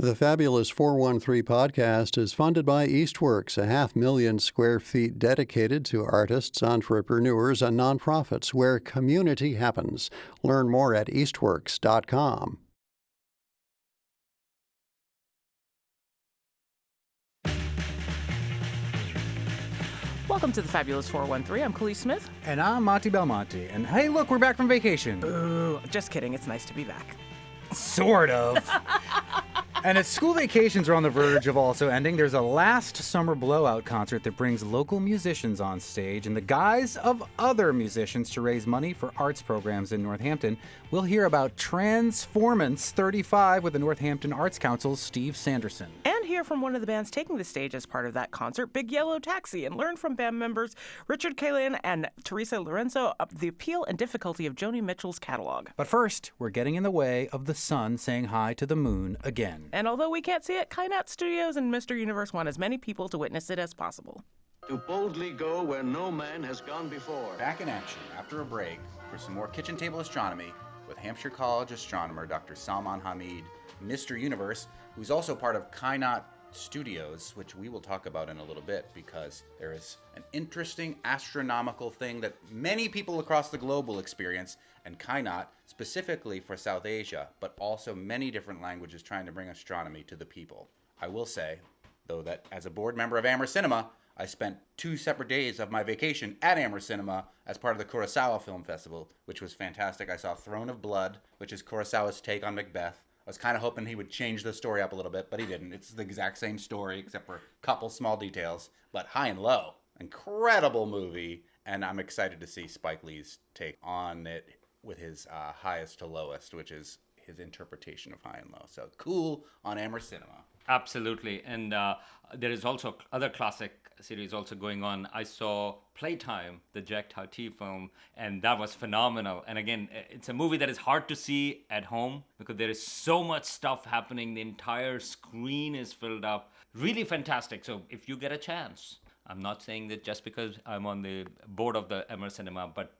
The Fabulous 413 podcast is funded by Eastworks, a 500,000 square feet dedicated to artists, entrepreneurs, and nonprofits where community happens. Learn more at eastworks.com. Welcome to the Fabulous 413. I'm Khalees Smith. And I'm Monty Belmonte. And hey, look, we're back from vacation. Ooh, just kidding. It's nice to be back. Sort of. And as school vacations are on the verge of also ending, there's a last summer blowout concert that brings local musicians on stage in the guise of other musicians to raise money for arts programs in Northampton. We'll hear about Transformance 35 with the Northampton Arts Council's Steve Sanderson. And hear from one of the bands taking the stage as part of that concert, Big Yellow Taxi, and learn from band members Richard Kalin and Teresa Lorenzo of the appeal and difficulty of Joni Mitchell's catalog. But first, we're getting in the way of the sun saying hi to the moon again. And although we can't see it, Kainaat Studios and Mr. Universe want as many people to witness it as possible. To boldly go where no man has gone before. Back in action after a break for some more kitchen table astronomy with Hampshire College astronomer Dr. Salman Hameed, Mr. Universe, who's also part of Kainaat Studios, which we will talk about in a little bit because there is an interesting astronomical thing that many people across the globe will experience, and Kainaat specifically for South Asia, but also many different languages trying to bring astronomy to the people. I will say, though, that as a board member of Amherst Cinema, I spent 2 separate days of my vacation at Amherst Cinema as part of the Kurosawa Film Festival, which was fantastic. I saw Throne of Blood, which is Kurosawa's take on Macbeth. I was kind of hoping he would change the story up a little bit, but he didn't. It's the exact same story, except for a couple small details. But High and Low, incredible movie, and I'm excited to see Spike Lee's take on it with his highest to lowest, which is his interpretation of High and Low. So cool on Amherst Cinema. Absolutely. And there is also other classic series also going on. I saw Playtime, the Jack Tati film, and that was phenomenal. And again, it's a movie that is hard to see at home because there is so much stuff happening. The entire screen is filled up. Really fantastic. So if you get a chance, I'm not saying that just because I'm on the board of the Amherst Cinema, but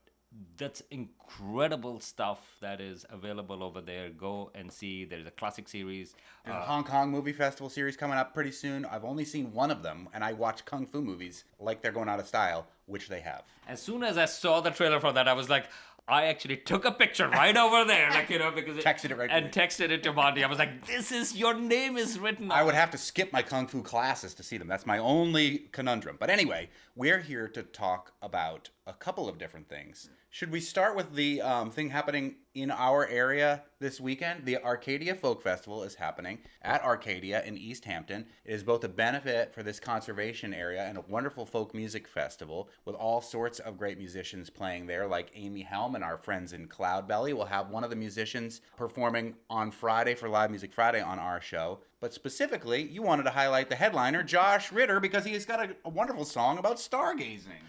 that's incredible stuff that is available over there. Go and see. There's a classic series. There's a Hong Kong Movie Festival series coming up pretty soon. I've only seen one of them, and I watch Kung Fu movies like they're going out of style, which they have. As soon as I saw the trailer for that, I was like, I actually took a picture right over there, because Texted it right to me. texted it to Monty. I was like, your name is written on. I would have to skip my Kung Fu classes to see them. That's my only conundrum. But anyway, we're here to talk about a couple of different things. Should we start with the thing happening in our area this weekend? The Arcadia Folk Festival is happening at Arcadia in East Hampton. It is both a benefit for this conservation area and a wonderful folk music festival with all sorts of great musicians playing there, like Amy Helm and our friends in Cloudbelly. We'll have one of the musicians performing on Friday for Live Music Friday on our show. But specifically, you wanted to highlight the headliner, Josh Ritter, because he's got a wonderful song about stargazing.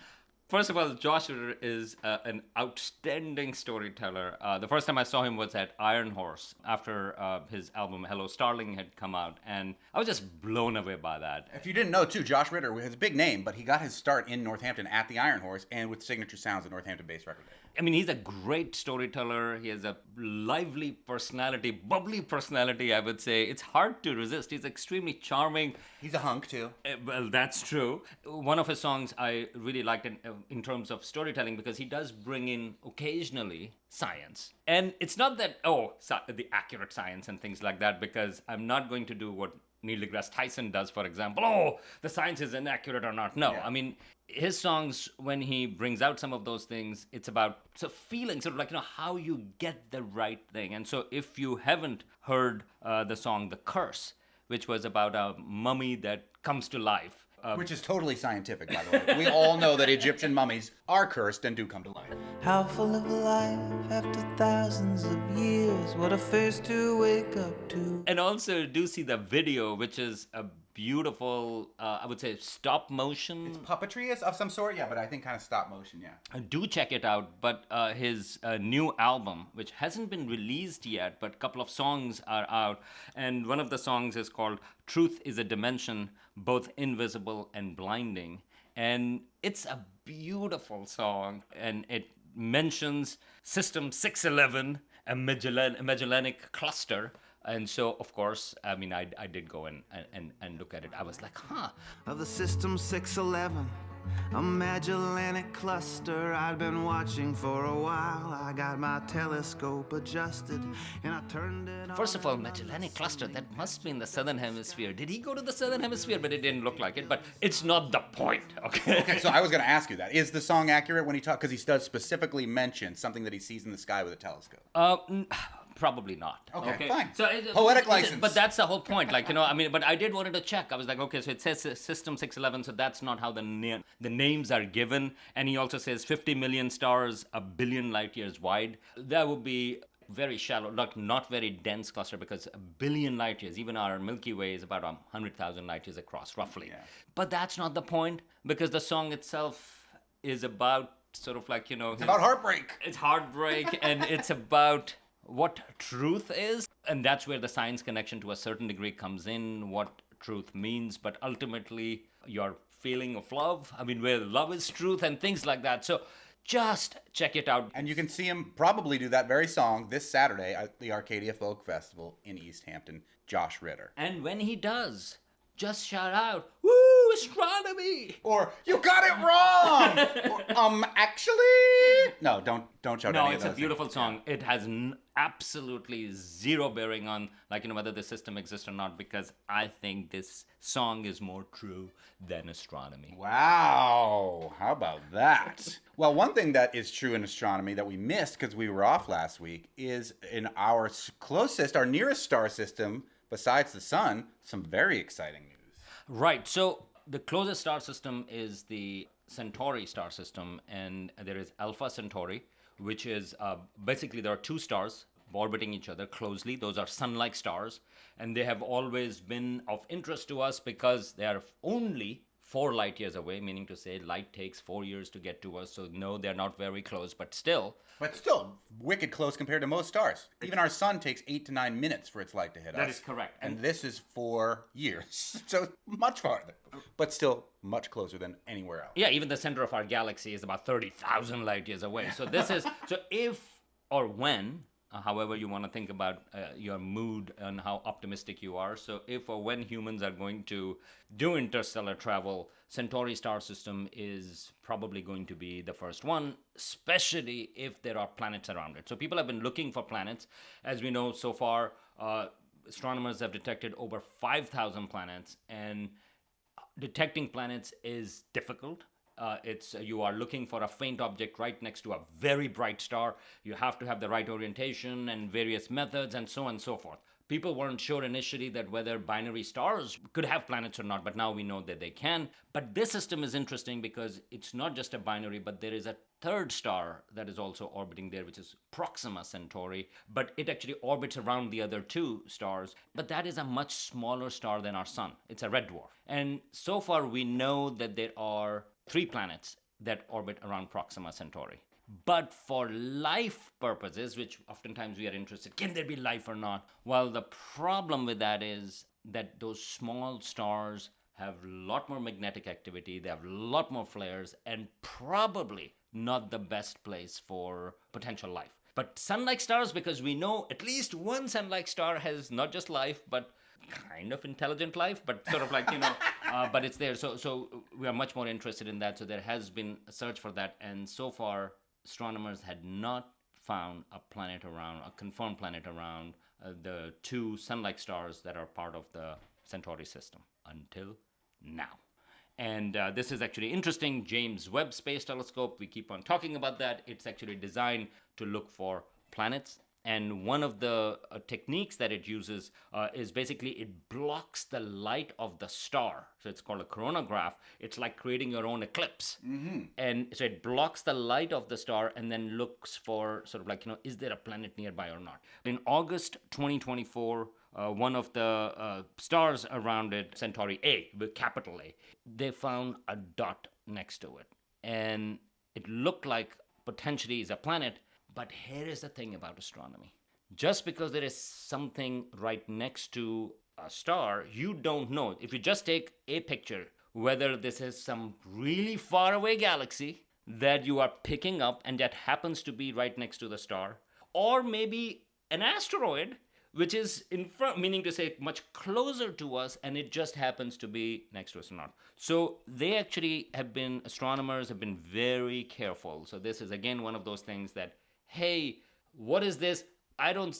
First of all, Josh Ritter is an outstanding storyteller. The first time I saw him was at Iron Horse after his album Hello Starling had come out, and I was just blown away by that. If you didn't know, too, Josh Ritter has a big name, but he got his start in Northampton at the Iron Horse and with Signature Sounds, a Northampton-based record label. I mean, he's a great storyteller. He has a lively personality, bubbly personality, I would say. It's hard to resist. He's extremely charming. He's a hunk, too. Well, that's true. One of his songs I really liked in terms of storytelling because he does bring in occasionally science. And it's not that, the accurate science and things like that, because I'm not going to do what Neil deGrasse Tyson does, for example. The science is inaccurate or not. No, yeah. I mean, his songs, when he brings out some of those things, it's about feeling, how you get the right thing. And so if you haven't heard the song The Curse, which was about a mummy that comes to life. Which is totally scientific, by the way. We all know that Egyptian mummies are cursed and do come to life. How full of life after thousands of years, what a face to wake up to. And also do see the video, which is a beautiful, I would say, stop motion. It's puppetry of some sort, yeah, but I think kind of stop motion, yeah. Do check it out, but his new album, which hasn't been released yet, but a couple of songs are out, and one of the songs is called Truth is a Dimension, Both Invisible and Blinding, and it's a beautiful song, and it mentions System 611, a Magellanic cluster, And so, of course, I mean, I did go and look at it. I was like, huh. Of the system 611, a Magellanic cluster I'd been watching for a while. I got my telescope adjusted and I turned it on. First of all, Magellanic Cluster, that must be in the Southern Hemisphere. Did he go to the Southern Hemisphere? But it didn't look like it. But it's not the point, okay? Okay, so I was going to ask you that. Is the song accurate when he talks? Because he does specifically mention something that he sees in the sky with a telescope. Probably not. Okay, fine. So Poetic license. But that's the whole point. Like, you know, I mean, but I did wanted to check. I was like, okay, so it says System 611, so that's not how the names are given. And he also says 50 million stars, a billion light years wide. That would be very shallow, not very dense cluster, because a billion light years, even our Milky Way is about 100,000 light years across, roughly. Yeah. But that's not the point, because the song itself is about sort of like, you know... It's about heartbreak. It's heartbreak, and it's about what truth is. And that's where the science connection to a certain degree comes in, what truth means. But ultimately, your feeling of love, I mean, where love is truth and things like that. So just check it out. And you can see him probably do that very song this Saturday at the Arcadia Folk Festival in East Hampton, Josh Ritter. And when he does, just shout out, "Woo, astronomy!" Or, you got it wrong! Or, actually... No, don't shout No, any of it's those a beautiful things. song. It has absolutely zero bearing on, like, you know, whether the system exists or not, because I think this song is more true than astronomy. Wow, how about that? Well, one thing that is true in astronomy that we missed because we were off last week is in our closest, our nearest star system, besides the sun, some very exciting news. Right. So the closest star system is the Centauri star system, and there is Alpha Centauri, which is basically there are two stars orbiting each other closely. Those are sun-like stars, and they have always been of interest to us because they are only 4 light years away, meaning to say light takes 4 years to get to us. So no, they're not very close, but still. But still, wicked close compared to most stars. Even our sun takes 8 to 9 minutes for its light to hit us. That is correct. And this is 4 years. So much farther. But still much closer than anywhere else. Yeah, even the center of our galaxy is about 30,000 light years away. So this is, so if or when, however you want to think about your mood and how optimistic you are. So if or when humans are going to do interstellar travel, Centauri star system is probably going to be the first one, especially if there are planets around it. So people have been looking for planets. As we know so far, astronomers have detected over 5,000 planets, and detecting planets is difficult. You are looking for a faint object right next to a very bright star. You have to have the right orientation and various methods and so on and so forth. People weren't sure initially that whether binary stars could have planets or not, but now we know that they can. But this system is interesting because it's not just a binary, but there is a third star that is also orbiting there, which is Proxima Centauri, but it actually orbits around the other 2 stars. But that is a much smaller star than our sun. It's a red dwarf. And so far we know that there are 3 planets that orbit around Proxima Centauri. But for life purposes, which oftentimes we are interested, can there be life or not? Well, the problem with that is that those small stars have a lot more magnetic activity, they have a lot more flares, and probably not the best place for potential life. But sun-like stars, because we know at least one sun-like star has not just life, but kind of intelligent life, but sort of like, you know, but it's there. So we are much more interested in that. So there has been a search for that. And so far, astronomers had not found a confirmed planet around the 2 sun-like stars that are part of the Centauri system until now. And this is actually interesting. James Webb Space Telescope, we keep on talking about that. It's actually designed to look for planets. And one of the techniques that it uses is basically it blocks the light of the star. So it's called a coronagraph. It's like creating your own eclipse. Mm-hmm. And so it blocks the light of the star and then looks for sort of like, you know, is there a planet nearby or not? In August 2024, one of the stars around it, Centauri A, with capital A, they found a dot next to it. And it looked like potentially is a planet. But here is the thing about astronomy. Just because there is something right next to a star, you don't know. If you just take a picture, whether this is some really far away galaxy that you are picking up and that happens to be right next to the star, or maybe an asteroid which is in front, meaning to say much closer to us, and it just happens to be next to us or not. So they actually astronomers have been very careful. So this is again one of those things that, hey, what is this? I don't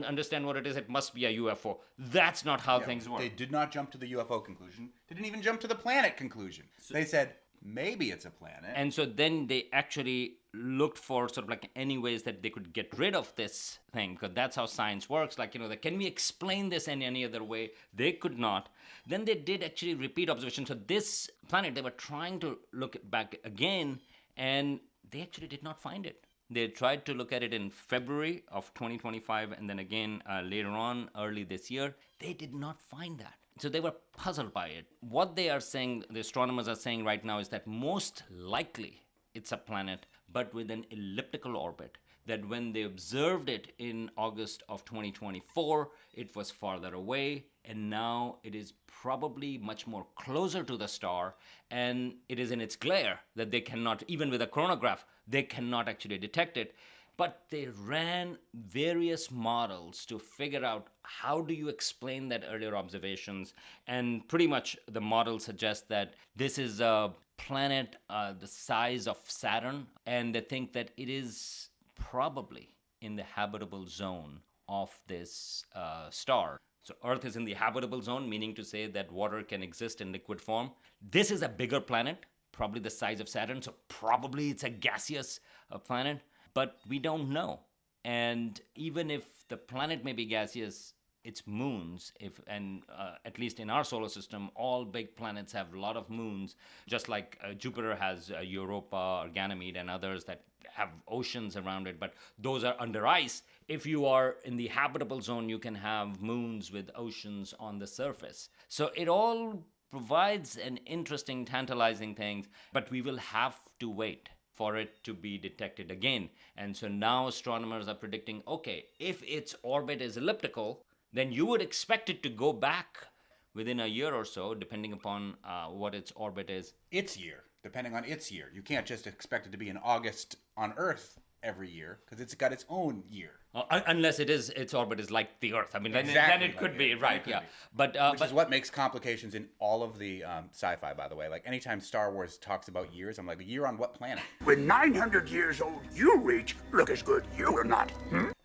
understand what it is. It must be a UFO. That's not how things work. They did not jump to the UFO conclusion. They didn't even jump to the planet conclusion. They said, maybe it's a planet. And so then they actually looked for sort of like any ways that they could get rid of this thing, because that's how science works. Like, can we explain this in any other way? They could not. Then they did actually repeat observations. So this planet, they were trying to look back again, and they actually did not find it. They tried to look at it in February of 2025, and then again later on, early this year. They did not find that. So they were puzzled by it. What they are saying, the astronomers are saying right now, is that most likely it's a planet, but with an elliptical orbit. That when they observed it in August of 2024, it was farther away, and now it is probably much more closer to the star, and it is in its glare that they cannot, even with a chronograph, they cannot actually detect it. But they ran various models to figure out how do you explain that earlier observations, and pretty much the model suggests that this is a planet the size of Saturn, and they think that it is probably in the habitable zone of this star. So Earth is in the habitable zone, meaning to say that water can exist in liquid form. This is a bigger planet, probably the size of Saturn, so probably it's a gaseous planet, but we don't know. And even if the planet may be gaseous, its moons, at least in our solar system, all big planets have a lot of moons, just like Jupiter has Europa or Ganymede and others that have oceans around it, but those are under ice. If you are in the habitable zone, you can have moons with oceans on the surface. So it all provides an interesting, tantalizing thing, but we will have to wait for it to be detected again. And so now astronomers are predicting, okay, if its orbit is elliptical, then you would expect it to go back within a year or so, depending upon what its orbit is. Its year, depending on its year. You can't just expect it to be in August on Earth every year, because it's got its own year. Unless its orbit is like the Earth. I mean, Exactly then it like could it. be, Then right, it could yeah. be. But Which is what makes complications in all of the sci-fi, by the way. Like, anytime Star Wars talks about years, I'm like, a year on what planet? When 900 years old you reach, look as good you will not.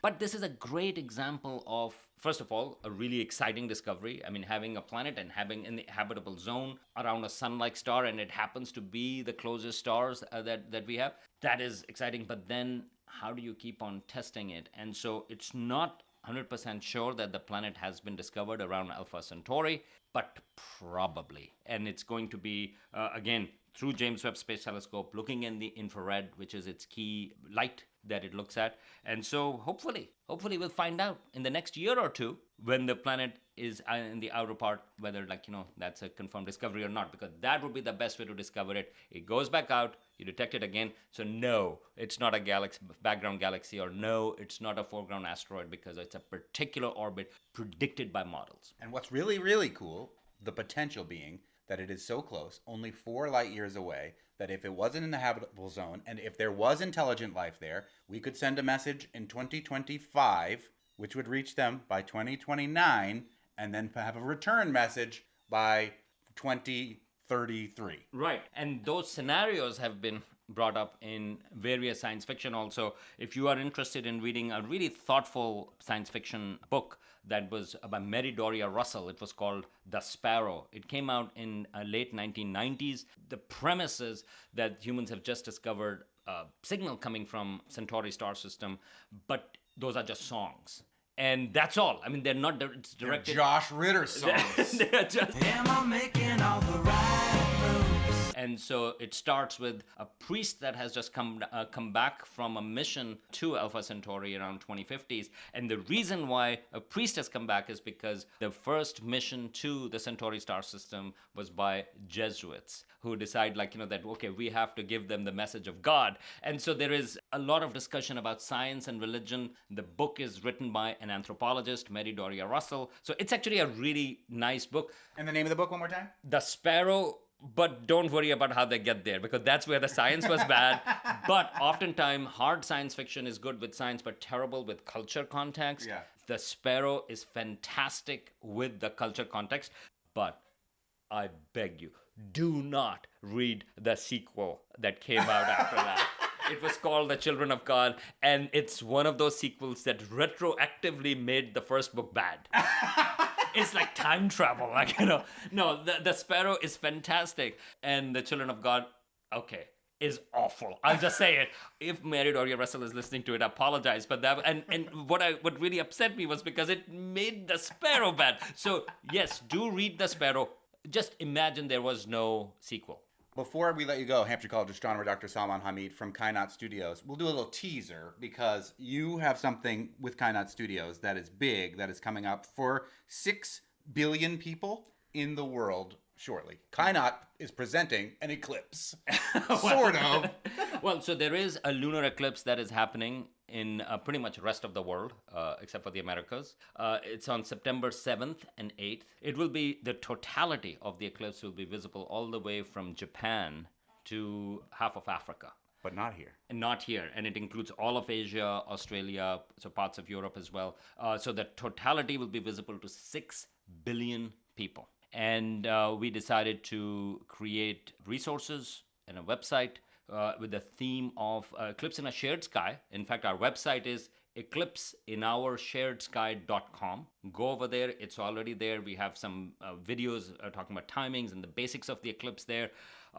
But this is a great example of, first of all, a really exciting discovery. I mean, having a planet and having in the habitable zone around a sun-like star, and it happens to be the closest stars that we have. That is exciting. But then how do you keep on testing it? And so it's not 100% sure that the planet has been discovered around Alpha Centauri, but probably. And it's going to be, again, through James Webb Space Telescope, looking in the infrared, which is its key light that it looks at. And so hopefully we'll find out in the next year or two when the planet is in the outer part, whether that's a confirmed discovery or not, because that would be the best way to discover it. It goes back out, you detect it again. So no, it's not a background galaxy, or no, it's not a foreground asteroid, because it's a particular orbit predicted by models. And what's really, really cool, the potential being that it is so close, only 4 light years away, that if it wasn't in the habitable zone, and if there was intelligent life there, we could send a message in 2025, which would reach them by 2029, and then have a return message by 2033. Right. And those scenarios have been brought up in various science fiction also. If you are interested in reading a really thoughtful science fiction book that was by Mary Doria Russell, it was called The Sparrow. It came out in late 1990s. The premise is that humans have just discovered a signal coming from Centauri star system, but those are just songs. And that's all. I mean, they're not it's directed. They're Josh Ritter songs. They're just. Am I making all the right moves? And so it starts with a priest that has just come back from a mission to Alpha Centauri around 2050s. And the reason why a priest has come back is because the first mission to the Centauri star system was by Jesuits, who decide that, okay, we have to give them the message of God. And so there is a lot of discussion about science and religion. The book is written by an anthropologist, Mary Doria Russell. So it's actually a really nice book. And the name of the book one more time? The Sparrow. But don't worry about how they get there, because that's where the science was bad. But oftentimes, hard science fiction is good with science, but terrible with culture context. Yeah. The Sparrow is fantastic with the culture context, but I beg you, do not read the sequel that came out after that. It was called The Children of God, and it's one of those sequels that retroactively made the first book bad. It's like time travel, No, the Sparrow is fantastic, and The Children of God, okay, is awful. I'll just say it. If Mary Doria Russell is listening to it, I apologize. But that and what really upset me was because it made The Sparrow bad. So yes, do read The Sparrow. Just imagine there was no sequel. Before we let you go, Hampshire College astronomer Dr. Salman Hameed from Kainaat Studios, we'll do a little teaser because you have something with Kainaat Studios that is big, that is coming up for 6 billion people in the world shortly. Kainaat is presenting an eclipse. Sort of. Well, so there is a lunar eclipse that is happening in pretty much the rest of the world, except for the Americas. It's on September 7th and 8th. It will be, the totality of the eclipse will be visible all the way from Japan to half of Africa. But not here. And not here. And it includes all of Asia, Australia, so parts of Europe as well. So the totality will be visible to 6 billion people. And we decided to create resources and a website with the theme of Eclipse in a Shared Sky. In fact, our website is eclipseinaoursharedsky.com. Go over there. It's already there. We have some videos talking about timings and the basics of the eclipse there.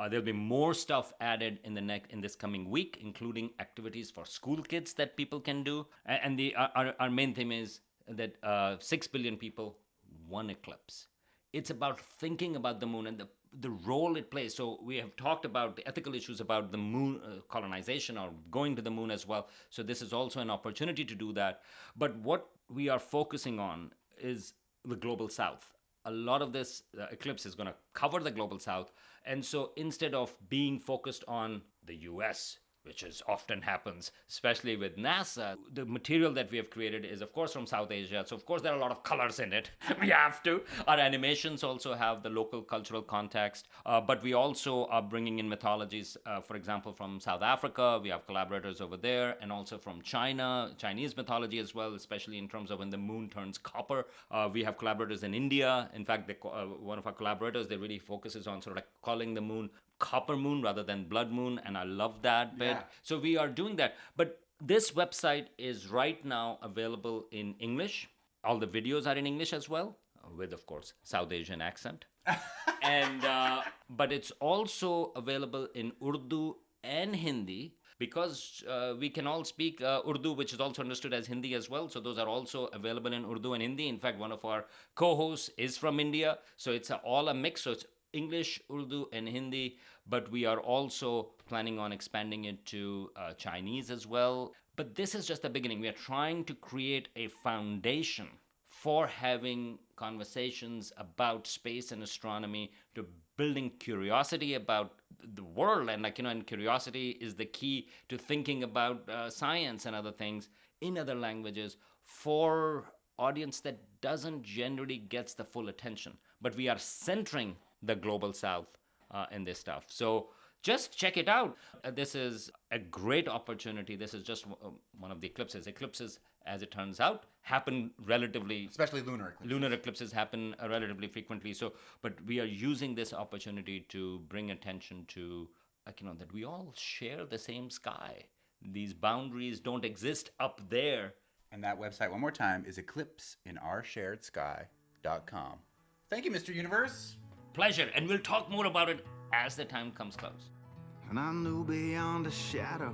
There'll be more stuff added in this coming week, including activities for school kids that people can do. And our main theme is that 6 billion people, one eclipse. It's about thinking about the moon and the role it plays. So we have talked about the ethical issues about the moon colonization or going to the moon as well. So this is also an opportunity to do that. But what we are focusing on is the global south. A lot of this eclipse is going to cover the global south. And so instead of being focused on the US, which often happens, especially with NASA. The material that we have created is, of course, from South Asia. So, of course, there are a lot of colors in it. We have to. Our animations also have the local cultural context. But we also are bringing in mythologies, for example, from South Africa. We have collaborators over there. And also from China, Chinese mythology as well, especially in terms of when the moon turns copper. We have collaborators in India. In fact, one of our collaborators, they really focuses on sort of like calling the moon copper moon rather than blood moon, and I love that bit. Yeah. So we are doing that. But this website is right now available in English. All the videos are in English as well, with, of course, South Asian accent. And but it's also available in Urdu and Hindi, because we can all speak Urdu, which is also understood as Hindi as well. So those are also available in Urdu and Hindi. In fact, one of our co-hosts is from India. So it's all a mix. So it's English, Urdu, and Hindi, but we are also planning on expanding it to Chinese as well. But this is just the beginning. We are trying to create a foundation for having conversations about space and astronomy, to building curiosity about the world. And and curiosity is the key to thinking about science and other things in other languages for audience that doesn't generally gets the full attention. But we are centering the global south in this stuff. So just check it out. This is a great opportunity. This is just one of the eclipses. Eclipses, as it turns out, happen relatively... Especially lunar eclipses. Lunar eclipses happen relatively frequently. So, but we are using this opportunity to bring attention to, that we all share the same sky. These boundaries don't exist up there. And that website, one more time, is eclipseinaoursharedsky.com. Thank you, Mr. Universe. Pleasure, and we'll talk more about it as the time comes close. And I knew beyond a shadow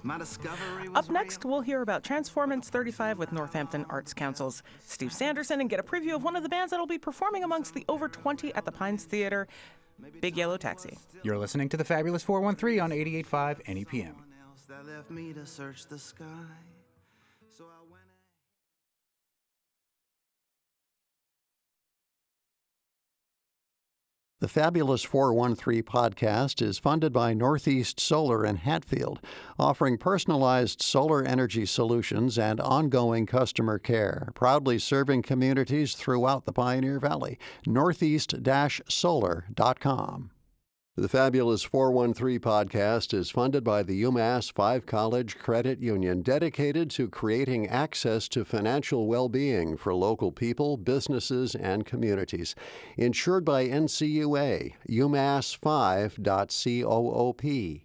my discovery was Up next, we'll hear about Transformance 35 with Northampton Arts Council's Steve Sanderson and get a preview of one of the bands that'll be performing amongst the over 20 at the Pines Theater, Big Yellow Taxi. You're listening to the Fabulous 413 on 88.5 NEPM. that left me to search the sky. So I went. The Fabulous 413 podcast is funded by Northeast Solar in Hatfield, offering personalized solar energy solutions and ongoing customer care, proudly serving communities throughout the Pioneer Valley. Northeast-solar.com. The Fabulous 413 podcast is funded by the UMass 5 College Credit Union, dedicated to creating access to financial well-being for local people, businesses, and communities. Insured by NCUA, umass5.coop.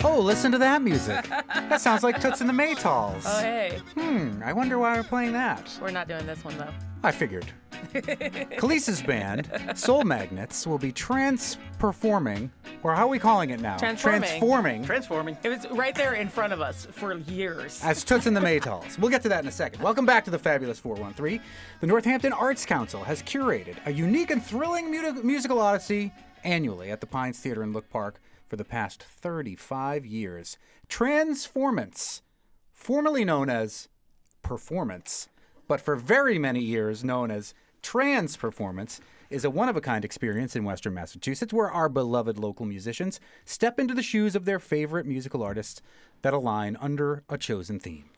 Oh, listen to that music. That sounds like Toots and the Maytals. Oh, hey. I wonder why we're playing that. We're not doing this one, though. I figured. Khalees's band, Soul Magnets, will be transperforming, or how are we calling it now? Transforming. Transforming It was right there in front of us for years. as Toots and the Maytals. We'll get to that in a second. Welcome back to the Fabulous 413. The Northampton Arts Council has curated a unique and thrilling musical odyssey annually at the Pines Theater in Look Park for the past 35 years. Transformance, formerly known as Performance, but for very many years known as Transperformance, is a one-of-a-kind experience in Western Massachusetts where our beloved local musicians step into the shoes of their favorite musical artists that align under a chosen theme.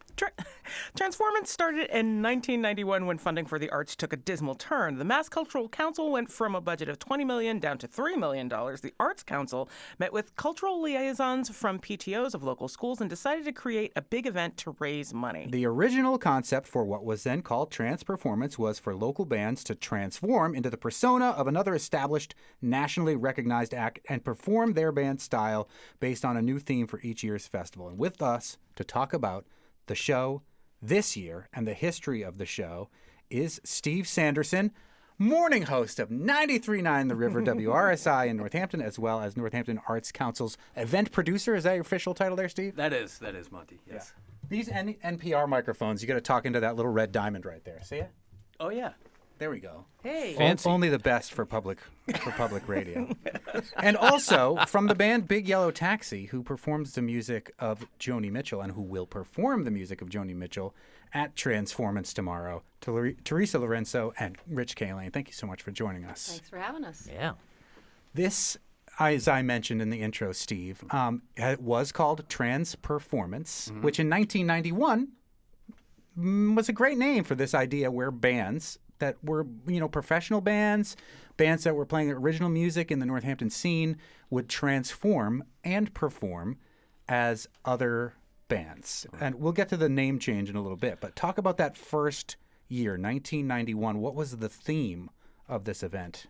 Transformance started in 1991 when funding for the arts took a dismal turn. The Mass Cultural Council went from a budget of $20 million down to $3 million. The Arts Council met with cultural liaisons from PTOs of local schools and decided to create a big event to raise money. The original concept for what was then called Transperformance was for local bands to transform into the persona of another established, nationally recognized act and perform their band style based on a new theme for each year's festival. And with us to talk about the show this year and the history of the show is Steve Sanderson, morning host of 93.9 The River WRSI in Northampton, as well as Northampton Arts Council's event producer. Is that your official title there, Steve? That is, Monty, yes. Yeah. These NPR microphones, you got to talk into that little red diamond right there. See it? Oh, yeah. There we go. Hey. Fancy. Only the best for public radio. And also from the band Big Yellow Taxi, who performs the music of Joni Mitchell and who will perform the music of Joni Mitchell at Transformance tomorrow, to Teresa Lorenzo and Rich Kaline. Thank you so much for joining us. Thanks for having us. Yeah. This, as I mentioned in the intro, Steve, it was called Transperformance, which in 1991 was a great name for this idea where bands that were, professional bands that were playing original music in the Northampton scene would transform and perform as other bands. Right. And we'll get to the name change in a little bit, but talk about that first year, 1991. What was the theme of this event?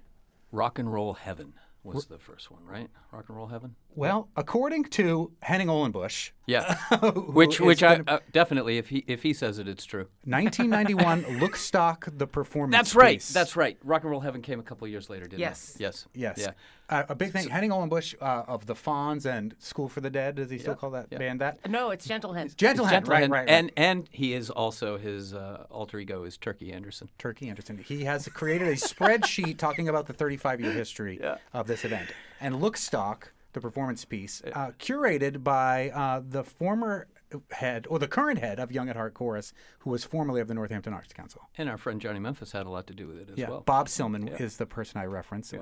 Rock and Roll Heaven was the first one, right? Rock and Roll Heaven? Well, according to Henning Ohlenbusch. Yeah. which I definitely, if he says it, it's true. 1991, Lookstock, the performance That's right. piece. That's right. Rock and Roll Heaven came a couple of years later, didn't Yes. it? Yes. Yes. Yeah. A big thing. Henning Ohlenbusch of the Fonz and School for the Dead. Does he still call that band that? No, it's Gentle Hand. Gentle Hand. Right. And he is also, his alter ego is Turkey Anderson. Turkey Anderson. He has created a spreadsheet talking about the 35-year history of this event. And Lookstock, the performance piece, curated by the former head, or the current head of Young at Heart Chorus, who was formerly of the Northampton Arts Council. And our friend Johnny Memphis had a lot to do with it as well. Bob Silman is the person I reference,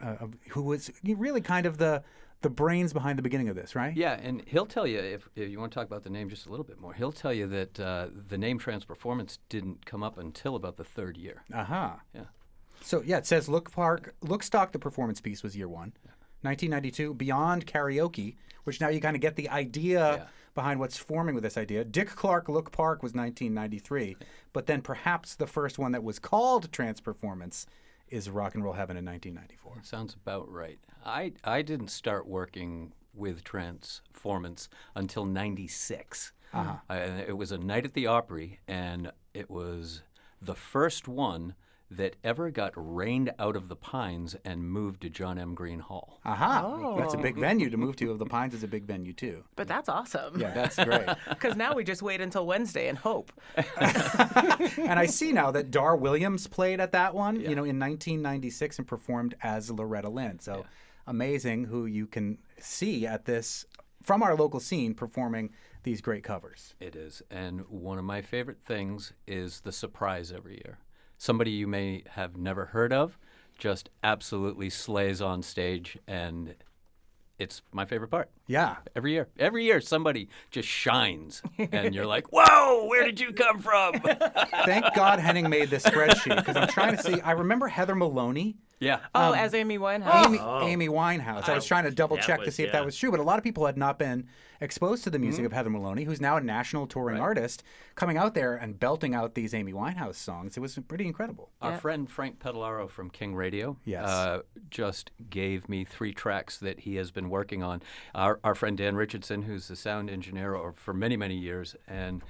who was really kind of the brains behind the beginning of this, right? Yeah, and he'll tell you, if you want to talk about the name just a little bit more, he'll tell you that the name Transperformance didn't come up until about the third year. Aha. Yeah. So, it says Lookstock, the performance piece, was year one. 1992, Beyond Karaoke, which now you kind of get the idea behind what's forming with this idea. Dick Clark Look Park was 1993, but then perhaps the first one that was called Transperformance is Rock and Roll Heaven in 1994. That sounds about right. I didn't start working with Transformance until 96. It was a night at the Opry, and it was the first one that ever got rained out of the Pines and moved to John M. Green Hall. That's a big venue to move to. The Pines is a big venue, too. But that's awesome. Yeah, that's great. Because now we just wait until Wednesday and hope. And I see now that Dar Williams played at that one, in 1996 and performed as Loretta Lynn. So amazing who you can see at this, from our local scene, performing these great covers. It is. And one of my favorite things is the surprise every year. Somebody you may have never heard of just absolutely slays on stage, and it's my favorite part. Yeah. Every year somebody just shines, and you're like, "Whoa, where did you come from?" Thank God Henning made this spreadsheet because I'm trying to see. I remember Heather Maloney. Yeah. As Amy Winehouse. Amy Winehouse. I was trying to double check to see if that yeah. was true, but a lot of people had not been exposed to the music of Heather Maloney, who's now a national touring artist, coming out there and belting out these Amy Winehouse songs. It was pretty incredible. Our friend Frank Pedalaro from King Radio just gave me 3 tracks that he has been working on. Our friend Dan Richardson, who's the sound engineer for many, many years, and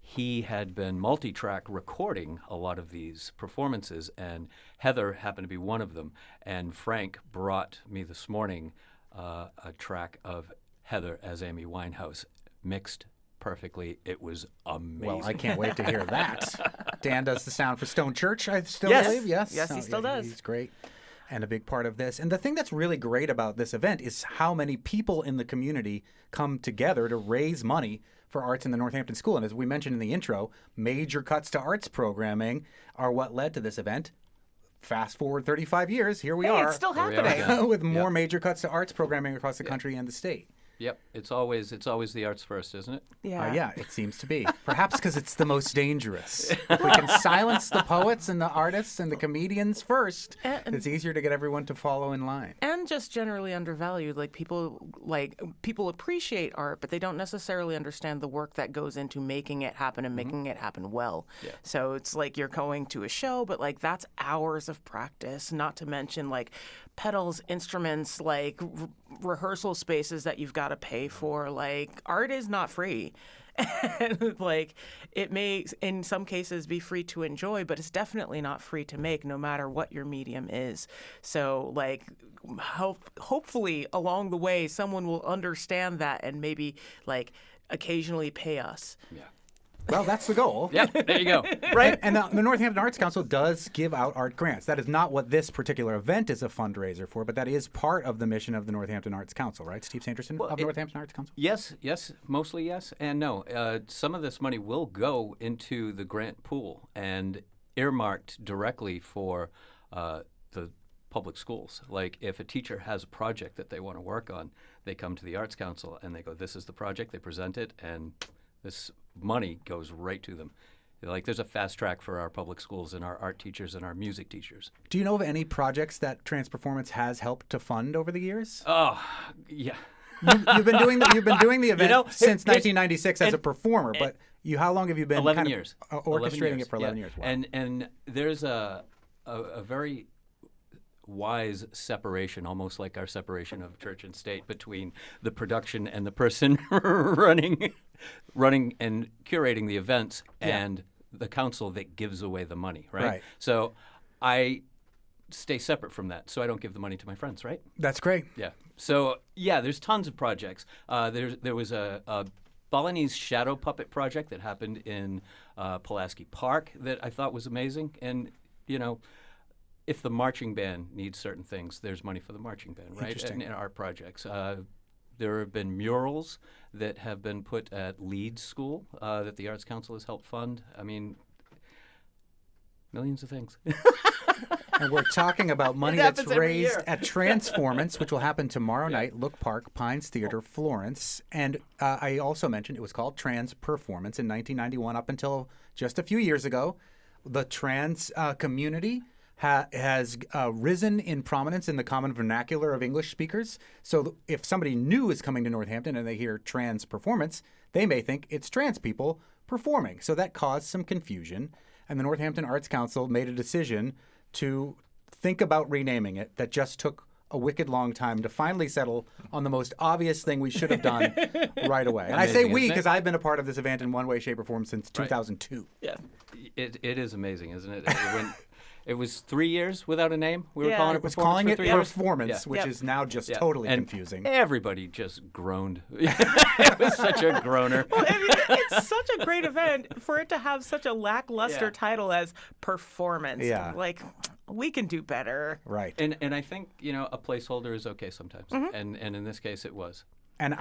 he had been multi-track recording a lot of these performances, and Heather happened to be one of them. And Frank brought me this morning a track of Heather as Amy Winehouse, mixed perfectly. It was amazing. Well, I can't wait to hear that. Dan does the sound for Stone Church, I still Yes. believe. Yes, Yes, he still does. He's great and a big part of this. And the thing that's really great about this event is how many people in the community come together to raise money for arts in the Northampton School. And as we mentioned in the intro, major cuts to arts programming are what led to this event. Fast forward 35 years, here we are. It's still Here we are happening. again. with more major cuts to arts programming across the country and the state. Yep, it's always the arts first, isn't it? Yeah, it seems to be. Perhaps because it's the most dangerous. If we can silence the poets and the artists and the comedians first, it's easier to get everyone to follow in line. And just generally undervalued. Like people appreciate art, but they don't necessarily understand the work that goes into making it happen and making it happen well. Yeah. So it's like you're going to a show, but like that's hours of practice, not to mention like pedals, instruments, like rehearsal spaces that you've got to pay for. Like art is not free. And like it may in some cases be free to enjoy, but it's definitely not free to make, no matter what your medium is. So like hopefully along the way someone will understand that and maybe like occasionally pay us. Yeah. Well, that's the goal. Yeah, there you go. Right. And the Northampton Arts Council does give out art grants. That is not what this particular event is a fundraiser for, but that is part of the mission of the Northampton Arts Council, right? Steve Sanderson of Northampton Arts Council? Yes, mostly yes, and no. Some of this money will go into the grant pool and earmarked directly for the public schools. Like if a teacher has a project that they want to work on, they come to the Arts Council and they go, this is the project, they present it, and this money goes right to them. Like there's a fast track for our public schools and our art teachers and our music teachers. Do you know of any projects that Transperformance has helped to fund over the years? Oh, yeah. You've been doing the event since 1996 as a performer, but how long have you been 11 years. Orchestrating it for 11 years? Wow. And there's a very wise separation, almost like our separation of church and state, between the production and the person running and curating the events and the council that gives away the money, right? So I stay separate from that, so I don't give the money to my friends, right? That's great. Yeah. So there's tons of projects. There was a Balinese shadow puppet project that happened in Pulaski Park that I thought was amazing, and if the marching band needs certain things, there's money for the marching band, right? Interesting. And art projects. There have been murals that have been put at Leeds School that the Arts Council has helped fund. I mean, millions of things. And we're talking about money that's raised at Transformance, which will happen tomorrow night, Look Park, Pines Theater, Florence. And I also mentioned it was called Transperformance in 1991 up until just a few years ago. The trans community has risen in prominence in the common vernacular of English speakers. So if somebody new is coming to Northampton and they hear trans performance, they may think it's trans people performing. So that caused some confusion. And the Northampton Arts Council made a decision to think about renaming it. That just took a wicked long time to finally settle on the most obvious thing we should have done right away. And Amazing, I say we isn't it? because I've been a part of this event in one way, shape, or form since 2002. Yeah. It is amazing, isn't it? It was 3 years without a name. We were Yeah. calling It it was performance calling for it 3 years. performance, Yeah. which is now just Yeah. totally And confusing. Everybody just groaned. It was such a groaner. Well, I mean, it's such a great event for it to have such a lackluster title as performance. Yeah. Like, we can do better. Right. And I think, a placeholder is okay sometimes. And in this case, it was. And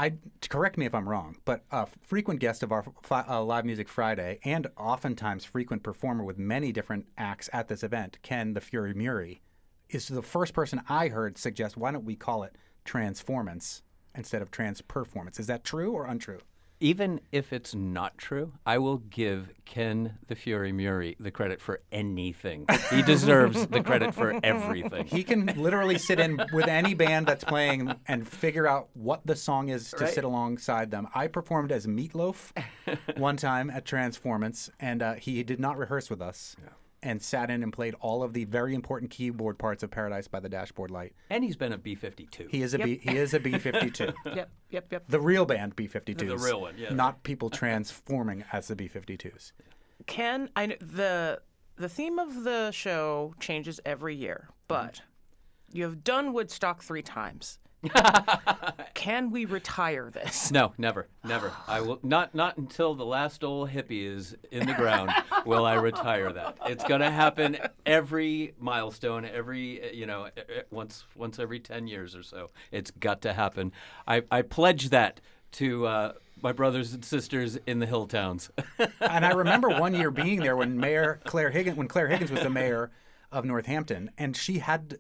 correct me if I'm wrong, but a frequent guest of our Live Music Friday and oftentimes frequent performer with many different acts at this event, Ken the Fury Muri, is the first person I heard suggest, why don't we call it Transformance? instead of transperformance. Is that true or untrue? Even if it's not true, I will give Ken the Fury Muri the credit for anything. He deserves the credit for everything. He can literally sit in with any band that's playing and figure out what the song is to sit alongside them. I performed as Meatloaf one time at Transformance, and he did not rehearse with us. Yeah. And sat in and played all of the very important keyboard parts of Paradise by the Dashboard Light. And he's been a B-52. He is a B-52. Yep. The real band B-52s. The real one, yeah. Not people transforming as the B-52s. Ken, the theme of the show changes every year, but you have done Woodstock 3 times. Can we retire this? No, never. I will not until the last old hippie is in the ground will I retire that. It's going to happen every milestone, once every 10 years or so. It's got to happen. I pledge that to my brothers and sisters in the hill towns. And I remember one year being there when Claire Higgins was the mayor of Northampton, and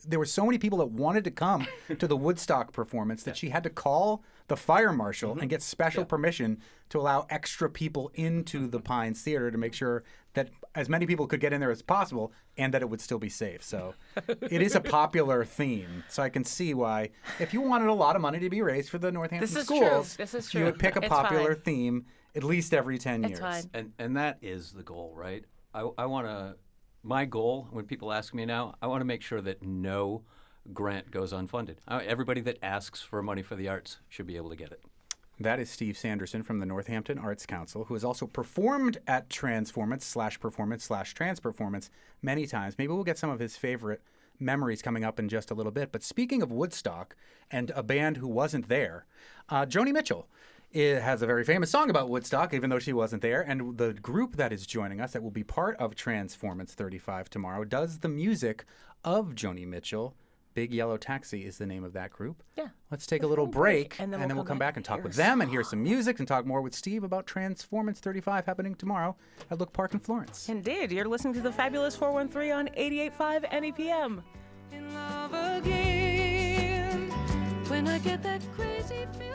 there were so many people that wanted to come to the Woodstock performance that she had to call the fire marshal and get special permission to allow extra people into the Pines Theater to make sure that as many people could get in there as possible and that it would still be safe. So it is a popular theme. So I can see why, if you wanted a lot of money to be raised for the Northampton schools, This is true. you would pick a It's popular fine. theme at least every 10 years. It's fine. And that is the goal, right? I want to... My goal, when people ask me now, I want to make sure that no grant goes unfunded. Everybody that asks for money for the arts should be able to get it. That is Steve Sanderson from the Northampton Arts Council, who has also performed at Transformance/Transperformance many times. Maybe we'll get some of his favorite memories coming up in just a little bit. But speaking of Woodstock and a band who wasn't there, Joni Mitchell has a very famous song about Woodstock, even though she wasn't there. And the group that is joining us, that will be part of Transformance 35 tomorrow, does the music of Joni Mitchell. Big Yellow Taxi is the name of that group. Yeah. Let's take a little break, and then we'll come back and talk with them and hear some music and talk more with Steve about Transformance 35 happening tomorrow at Look Park in Florence. Indeed. You're listening to the Fabulous 413 on 88.5 NEPM. In love again, when I get that crazy feeling.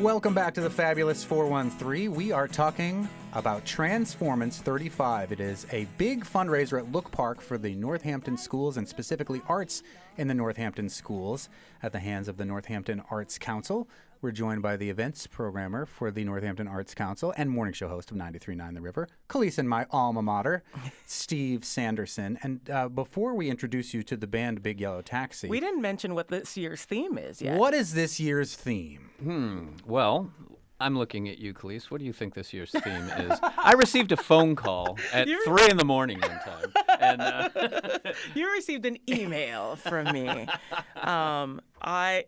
Welcome back to the Fabulous 413. We are talking about Transformance 35. It is a big fundraiser at Look Park for the Northampton schools and specifically arts in the Northampton schools at the hands of the Northampton Arts Council. We're joined by the events programmer for the Northampton Arts Council and morning show host of 93.9 The River, Khalees and my alma mater, Steve Sanderson. And before we introduce you to the band Big Yellow Taxi... We didn't mention what this year's theme is yet. What is this year's theme? Well, I'm looking at you, Khalees. What do you think this year's theme is? I received a phone call at 3 in the morning one time. And, You received an email from me. I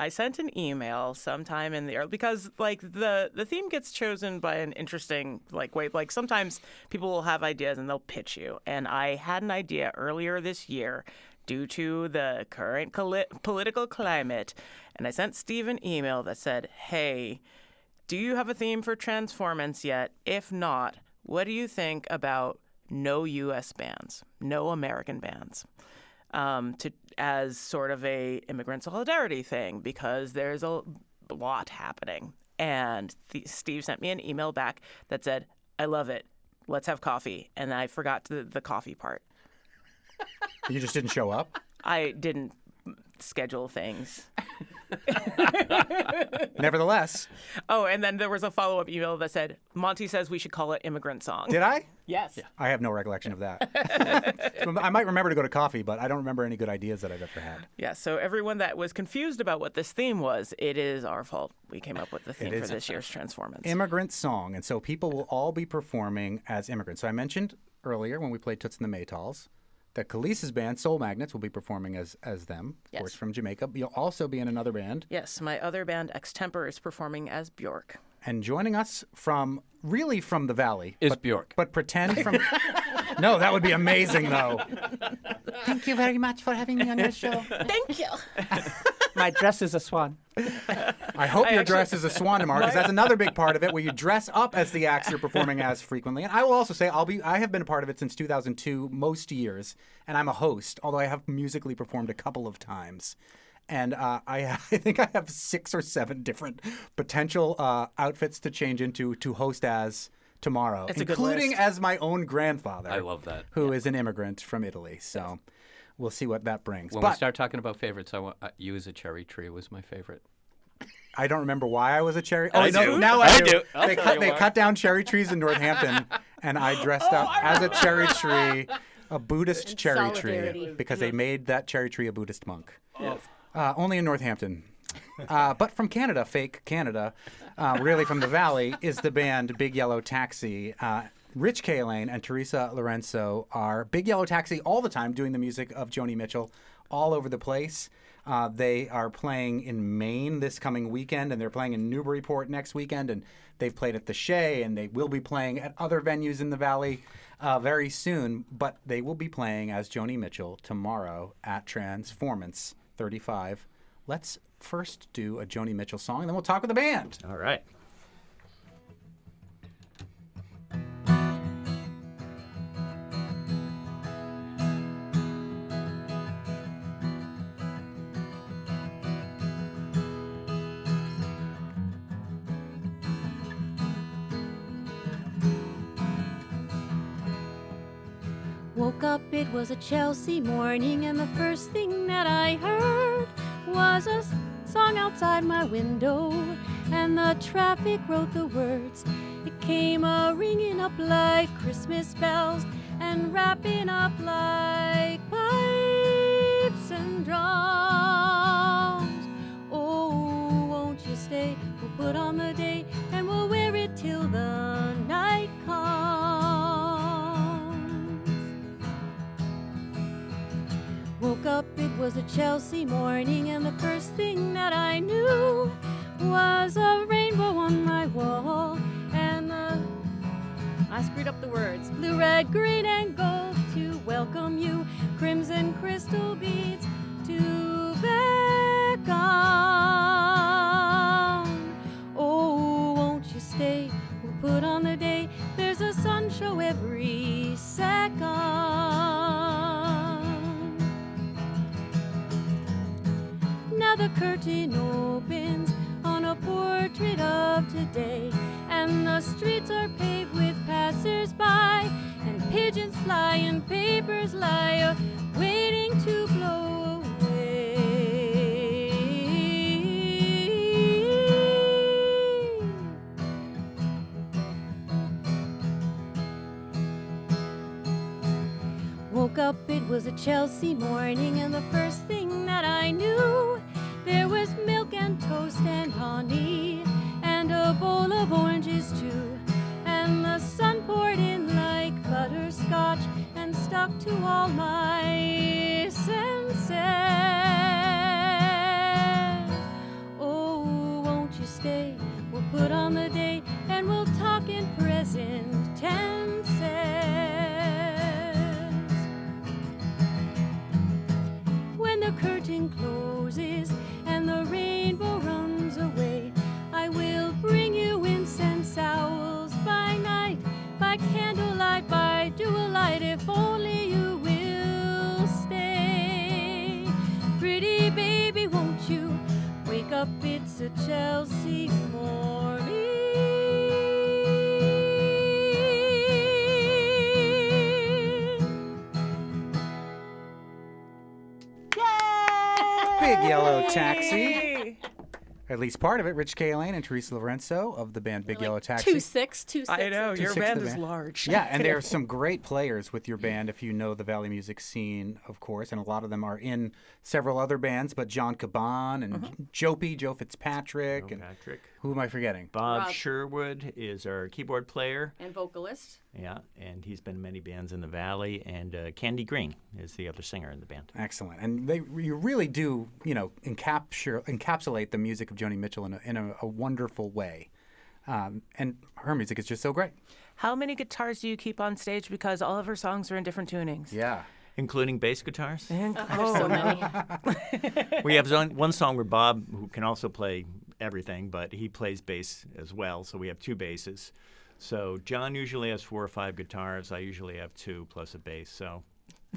sent an email sometime in the early, because the theme gets chosen by an interesting way. Like sometimes people will have ideas and they'll pitch you. And I had an idea earlier this year due to the current political climate, and I sent Steve an email that said, "Hey, do you have a theme for Transformance yet? If not, what do you think about no U.S. bands, no American bands, as sort of a immigrant solidarity thing, because there's a lot happening." And Steve sent me an email back that said, "I love it. Let's have coffee." And I forgot the coffee part. You just didn't show up? I didn't schedule things. Nevertheless. Oh, and then there was a follow-up email that said, "Monty says we should call it Immigrant Song." Did I? Yes. Yeah. I have no recollection of that. I might remember to go to coffee, but I don't remember any good ideas that I've ever had. Yeah, so everyone that was confused about what this theme was, it is our fault. We came up with the theme for this year's Transformance. Immigrant Song. And so people will all be performing as immigrants. So I mentioned earlier when we played Toots and the Maytals that Khalees's band, Soul Magnets, will be performing as them, of course, from Jamaica. You'll also be in another band. Yes, my other band, Extemper, is performing as Bjork. And joining us from the Valley. Is Bjork. But pretend from... No, that would be amazing, though. Thank you very much for having me on your show. Thank you. My dress is a swan. I hope your dress is a swan tomorrow, because that's another big part of it, where you dress up as the acts you're performing as frequently. And I will also say I have been a part of it since 2002, most years, and I'm a host, although I have musically performed a couple of times. And I think I have 6 or 7 different potential outfits to change into to host as tomorrow, including as my own grandfather. I love that. Who is an immigrant from Italy. So we'll see what that brings. When we start talking about favorites, I want you as a cherry tree was my favorite. I don't remember why I was a cherry. I no, do. now I do. They cut down cherry trees in Northampton, and I dressed up as a cherry tree, a Buddhist cherry tree, because they made that cherry tree a Buddhist monk. Yes. Only in Northampton. But from Canada, fake Canada, really from the Valley, is the band Big Yellow Taxi. Rich Kaylane and Teresa Lorenzo are Big Yellow Taxi all the time, doing the music of Joni Mitchell all over the place. They are playing in Maine this coming weekend, and they're playing in Newburyport next weekend, and they've played at the Shea, and they will be playing at other venues in the Valley very soon, but they will be playing as Joni Mitchell tomorrow at Transformance 35. Let's first do a Joni Mitchell song, and then we'll talk with the band. All right. Woke up, it was a Chelsea morning, and the first thing that I heard was a song outside my window, and the traffic wrote the words. It came a-ringing up like Christmas bells, and wrapping up like pipes and drums. Oh, won't you stay? We'll put on the day, and we'll wear it till the night comes. Woke up, it was a Chelsea morning, and the first thing that I knew was a rainbow on my wall, and I screwed up the words. Blue, red, green, and gold to welcome you, crimson crystal beads to beckon. Oh, won't you stay? We'll put on the day. There's a sun show every second. Now the curtain opens on a portrait of today, and the streets are paved with passers-by, and pigeons fly and papers lie, waiting to blow away. Woke up, it was a Chelsea morning, and the first thing that I knew, there was milk and toast and honey, and a bowl of oranges too, and the sun poured in like butterscotch and stuck to all my senses. Oh, won't you stay? We'll put on the day, and we'll talk in present tenses. When the curtain closes and the rainbow runs away, I will bring you incense owls by night, by candlelight, by jewel light, if only you will stay. Pretty baby, won't you wake up? It's a Chelsea morning. Big Yellow Taxi. At least part of it. Rich Kaylane and Teresa Lorenzo of the band Big Yellow Taxi. 2-6. I know, your 2-6 band the is large. Yeah, and there are some great players with your band, if you know the Valley music scene, of course, and a lot of them are in several other bands, but John Caban and Joe Fitzpatrick. And who am I forgetting? Bob Sherwood is our keyboard player. And vocalist. Yeah, and he's been in many bands in the Valley, and Candy Green is the other singer in the band. Excellent. And you really do, encapsulate the music of Joni Mitchell in a wonderful way. And her music is just so great. How many guitars do you keep on stage? Because all of her songs are in different tunings. Yeah. Including bass guitars? There's so many. We have one song where Bob, who can also play everything, but he plays bass as well, so we have 2 basses. So John usually has 4 or 5 guitars. I usually have 2 plus a bass, so...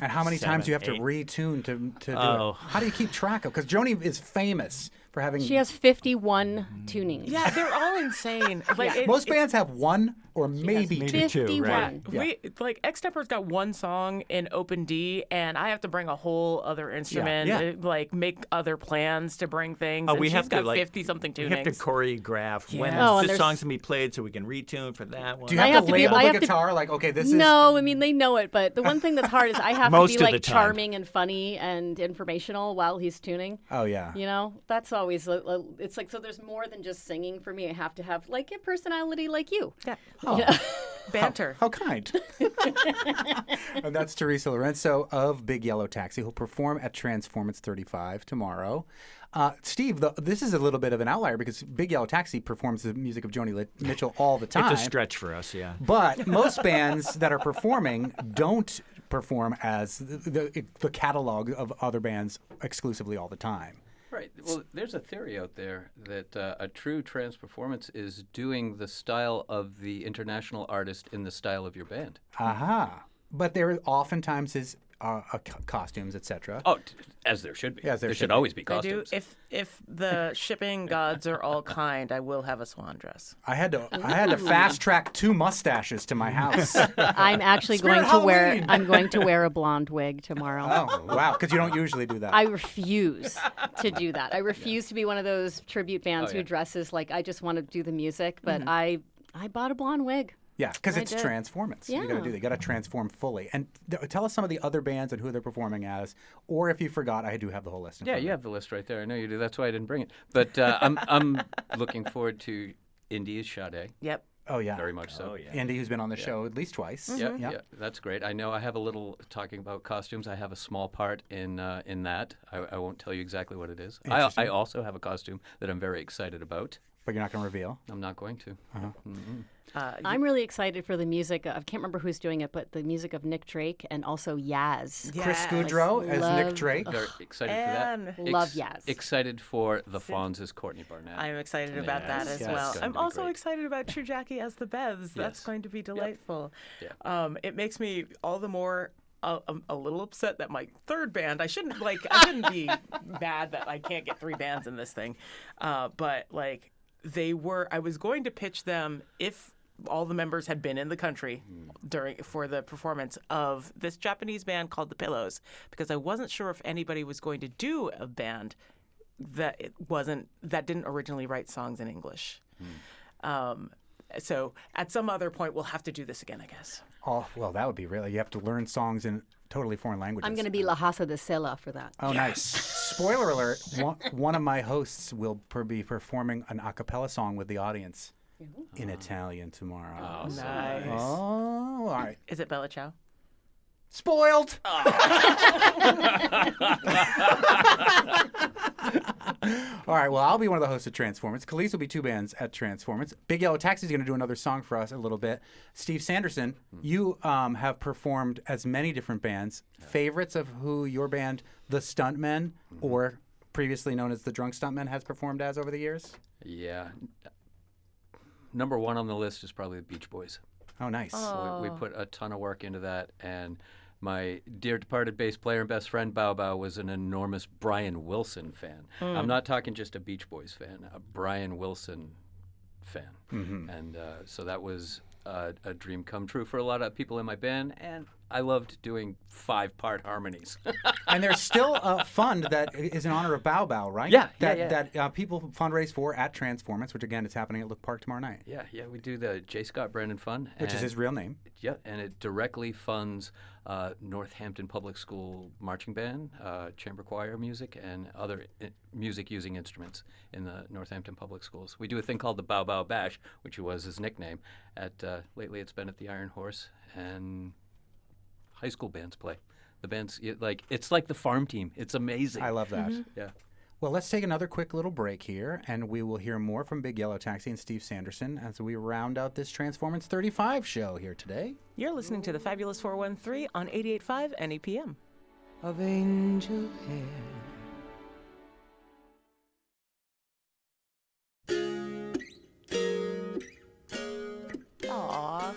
And how many times do you have to 8. retune to do Oh. it? How do you keep track of? Because Joni is famous for having... She has 51 tunings. Yeah, they're all insane. Like, Most bands have 1 or maybe 2. 51. right. Yeah. Extempor's got 1 song in open D, and I have to bring a whole other instrument, Yeah. like make other plans to bring things. Oh, and we she's have got to, like, 50-something tunings. We have to choreograph when Oh, and this there's- song's going to be played so we can retune for that one. Do you I have have to to be- label I the have to- guitar like, okay, this is... No, I mean, they know it, but the one thing that's hard is I have Most to of be the like time. charming and funny and informational while he's tuning. Oh, yeah. You know, that's always, it's like, so there's more than just singing for me. I have to have like a personality like you. Yeah. Oh. Banter. How kind. And that's Teresa Lorenzo of Big Yellow Taxi, who'll perform at Transformance 35 tomorrow. Steve, this is a little bit of an outlier because Big Yellow Taxi performs the music of Joni Mitchell all the time. It's a stretch for us, yeah. But most bands that are performing don't perform as the catalog of other bands exclusively all the time. Right. Well, there's a theory out there that a true trance performance is doing the style of the international artist in the style of your band. Aha. But there oftentimes is costumes, etc. Oh, as there should be. Yes, there there should should be. always be I do. costumes. If the shipping gods are all kind, I will have a swan dress. I had to fast track 2 mustaches to my house. I'm actually Spirit going to wear. Halloween. I'm going to wear a blonde wig tomorrow. Oh, wow, because you don't usually do that. I refuse to do that. I refuse to be one of those tribute bands who dresses like I just want to do the music, but I bought a blonde wig. Yeah, because I it's did. Transformance. You got to Yeah. do that. You got to transform fully. And tell us some of the other bands and who they're performing as. Or if you forgot, I do have the whole list. In Yeah, front you of have the list right there. I know you do. That's why I didn't bring it. But I'm looking forward to India's Sade. Yep. me. Oh, yeah. Very much so. Oh, yeah. Andy, who's been on the show at least twice. Yeah, yeah, that's great. I know I have a little talking about costumes. I have a small part in that. I won't tell you exactly what it is. I also have a costume that I'm very excited about. But you're not going to reveal? I'm not going to. I'm really excited for the music. I can't remember who's doing it, but the music of Nick Drake and also Yaz. Chris Goudreau as Nick Love- Drake. Very excited for that. Love Yaz. Excited for the Fonz as Courtney Barnett. I'm excited about that as Yes. well. It's gonna I'm be also great. excited about True Jackie as the Bevs. That's Yes. going to be delightful. Yeah. It makes me all the more a little upset that my third band. I shouldn't be mad that I can't get 3 bands in this thing, but like I was going to pitch them if all the members had been in the country for the performance of this Japanese band called the Pillows, because I wasn't sure if anybody was going to do a band that didn't originally write songs in English. So at some other point we'll have to do this again, I guess. Oh, well, that would be really. You have to learn songs in totally foreign languages. I'm going to be La Hasa de Sela for that. Oh, nice. Spoiler alert, one of my hosts will be performing an a cappella song with the audience in Italian tomorrow. Oh, Nice. Oh, all right. Is it Bella Ciao? Spoiled. All right, well, I'll be one of the hosts at Transformance. Khalees will be 2 bands at Transformance. Big Yellow Taxi is going to do another song for us a little bit. Steve Sanderson, you have performed as many different bands. Favorites of who your band, The Stuntmen, or previously known as The Drunk Stuntmen, has performed as over the years? Yeah. Number 1 on the list is probably the Beach Boys. Oh, nice. We put a ton of work into that, and my dear departed bass player and best friend Bao Bao was an enormous Brian Wilson fan. I'm not talking just a Beach Boys fan, a Brian Wilson fan. And so that was a dream come true for a lot of people in my band, and I loved doing 5-part harmonies. And there's still a fund that is in honor of Bao Bao, right? Yeah, That people fundraise for at Transformance, which again is happening at Look Park tomorrow night. Yeah, we do the J. Scott Brennan Fund. Which is his real name. Yeah, and it directly funds Northampton Public School marching band, chamber choir music, and other music using instruments in the Northampton Public Schools. We do a thing called the Bao Bao Bash, which was his nickname. Lately it's been at the Iron Horse, and high school bands play. The bands, it's like the farm team. It's amazing. I love that. Yeah. Well, let's take another quick little break here, and we will hear more from Big Yellow Taxi and Steve Sanderson as we round out this Transformance 35 show here today. You're listening to the Fabulous 413 on 88.5 NEPM. of angel hair. Aww.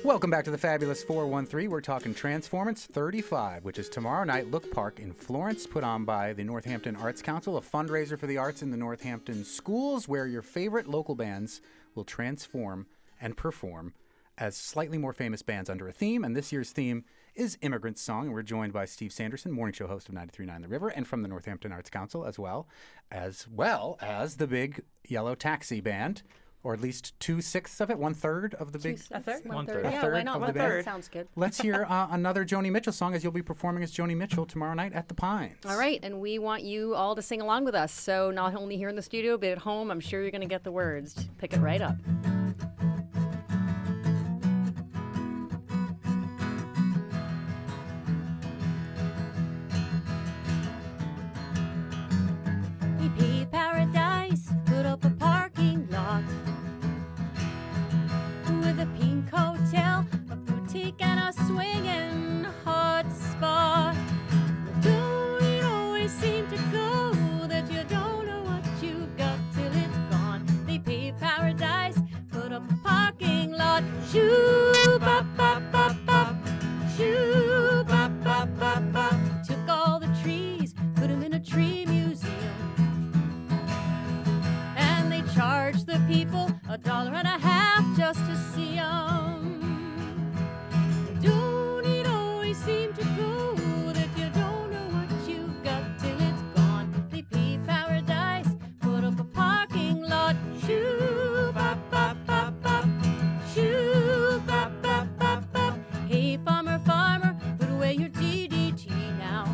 Welcome back to the Fabulous 413. We're talking Transformance 35, which is tomorrow night, Look Park in Florence, put on by the Northampton Arts Council, a fundraiser for the arts in the Northampton schools, where your favorite local bands will transform and perform as slightly more famous bands under a theme. And this year's theme is Immigrant Song. And we're joined by Steve Sanderson, morning show host of 93.9 The River, and from the Northampton Arts Council, as well as the big Yellow Taxi Band. Or at least 2/6 of it, 1/3 of the big. A third? One-third. Yeah, why not? Of the band. Sounds good. Let's hear another Joni Mitchell song, as you'll be performing as Joni Mitchell tomorrow night at the Pines. All right, and we want you all to sing along with us. So not only here in the studio, but at home, I'm sure you're going to get the words. Pick it right up. We paved paradise, put up a parking lot with a pink hotel, a boutique, and a swinging hot spot. Don't it always seem to go that you don't know what you've got till it's gone? They paved paradise, put up a parking lot. Shoo bop bop bop bop, shoo bop bop bop bop. Took all the trees, put them in a tree museum. And they charged the people $1.50 just to see 'em. Don't it always seem to go that you don't know what you've got till it's gone? They paved paradise, put up a parking lot. Shoo bop bop bop bop, shoo bop bop bop bop. Hey farmer, farmer, put away your DDT now.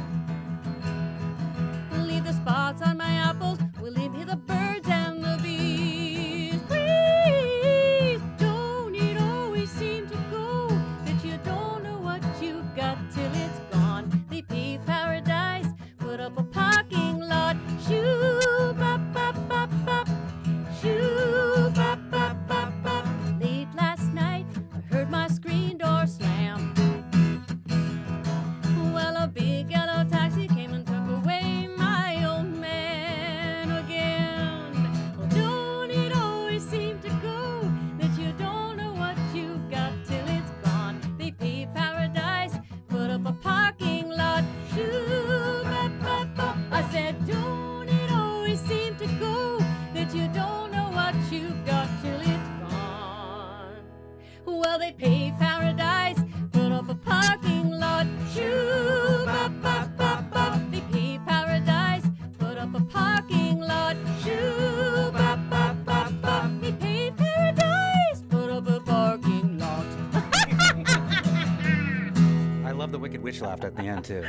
Leave the spots on my apples, we'll leave here the birds and the bees. Please, don't it always seem to go that you don't know what you've got till it's gone? They paved paradise, put up a parking lot. Shoo bop bop bop bop, shoo bop bop bop bop. Late last night, I heard my screen door slam. Well, a big yellow taxi came and took away my old man again. Well, don't it always seem to go that you don't know what you've got till it's gone? They paved paradise, put up a parking lot. Shoo bop bop bop. I said, don't it always seem to go that you don't know what you've got till it's gone? Well, they paved paradise, put up a parking lot. Shoo bop bop bop bop. They paved paradise, put up a parking lot. Shoo bop bop bop bop. They paved paradise, put up a parking lot. I love the Wicked Witch laugh at the end, too.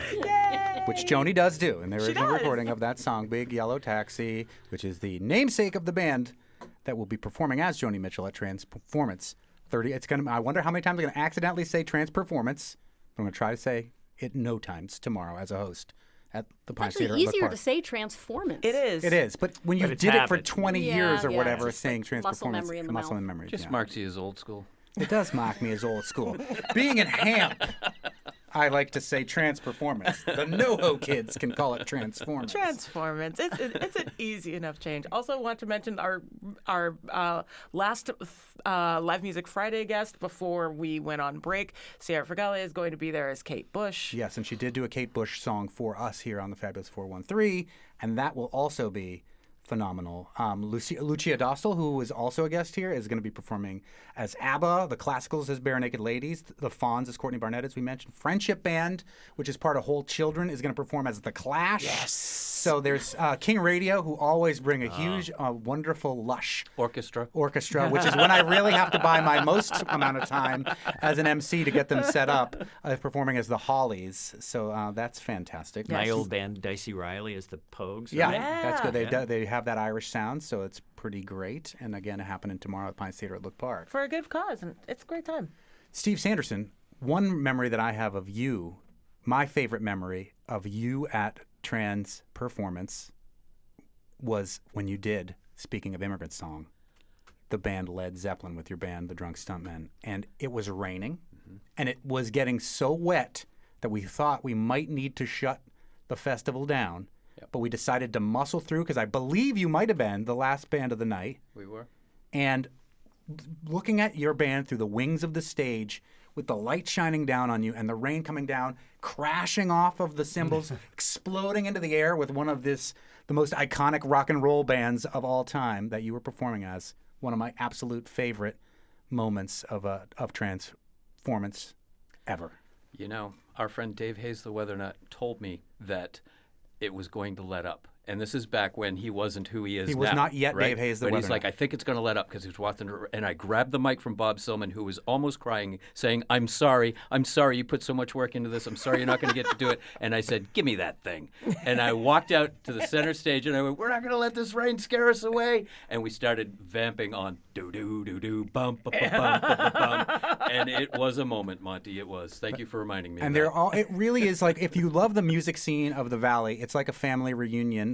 Which Joni does do in the original recording of that song, Big Yellow Taxi, which is the namesake of the band that will be performing as Joni Mitchell at Transformance 30. I wonder how many times I'm going to accidentally say Transperformance. I'm going to try to say it no times tomorrow as a host at the Pine Theater. It's easier to say Transformance. It is. It is, but when you it's did it for habit. 20 years or yeah, whatever, it's just saying like Transperformance, muscle memory in the muscle mouth. memory. Just yeah. marks you as old school. It does mark me as old school. Being in Hamp, I like to say Transperformance. The NoHo kids can call it Transformance. Transformance. It's an easy enough change. Also, want to mention our last Live Music Friday guest before we went on break. Sierra Fregale is going to be there as Kate Bush. Yes, and she did do a Kate Bush song for us here on the Fabulous 413, and that will also be phenomenal. Lucia Dostal, who is also a guest here, is going to be performing as ABBA, the Classicals as Bare Naked Ladies, the Fonz as Courtney Barnett, as we mentioned. Friendship Band, which is part of Whole Children, is going to perform as The Clash. Yes. So there's King Radio, who always bring a huge, wonderful, lush Orchestra, which is when I really have to buy my most amount of time as an MC to get them set up, performing as the Hollies. So that's fantastic. My old band, Dicey Riley, is the Pogues. Yeah, Yeah. that's good. They have that Irish sound, so it's pretty great. And again, happening tomorrow at Pines Theater at Look Park. For a good cause, and it's a great time. Steve Sanderson, one memory that I have of you, my favorite memory of you at Trans Performance, was when you did, speaking of Immigrant Song, the band Led Zeppelin with your band, the Drunk Stuntmen. And it was raining, and it was getting so wet that we thought we might need to shut the festival down, but we decided to muscle through because I believe you might have been the last band of the night. We were. And looking at your band through the wings of the stage with the light shining down on you and the rain coming down, crashing off of the cymbals, exploding into the air with one of the most iconic rock and roll bands of all time that you were performing as, one of my absolute favorite moments of Transformance ever. You know, our friend Dave Hayes, the weather nut, told me that it was going to let up. And this is back when he wasn't who he is now. He was not yet right? Dave Hayes, the But weather he's like, nut. I think it's going to let up because he was watching. And I grabbed the mic from Bob Silman, who was almost crying, saying, I'm sorry you put so much work into this. I'm sorry you're not going to get to do it. And I said, give me that thing. And I walked out to the center stage and I went, we're not going to let this rain scare us away. And we started vamping on do-do-do-do, bump, bump, bump, bump, bump. And it was a moment, Monty. It was. Thank you for reminding me And of that. it really is like, if you love the music scene of the Valley, it's like a family reunion.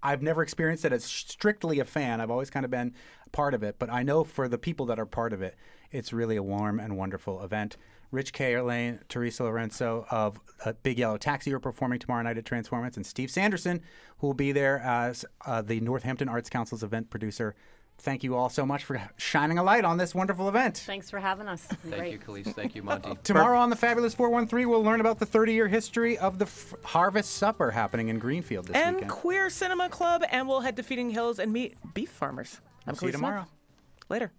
I've never experienced it as strictly a fan. I've always kind of been a part of it. But I know for the people that are part of it, it's really a warm and wonderful event. Rich Caerlane, Teresa Lorenzo of Big Yellow Taxi are performing tomorrow night at Transformance, and Steve Sanderson, who will be there as the Northampton Arts Council's event producer. Thank you all so much for shining a light on this wonderful event. Thanks for having us. Thank you, Khalees. Thank you, Monty. Tomorrow on the Fabulous 413, we'll learn about the 30-year history of the Harvest Supper happening in Greenfield this and weekend. Queer Cinema Club, and we'll head to Feeding Hills and meet beef farmers. I'm See you Khalees Smith. tomorrow. Later.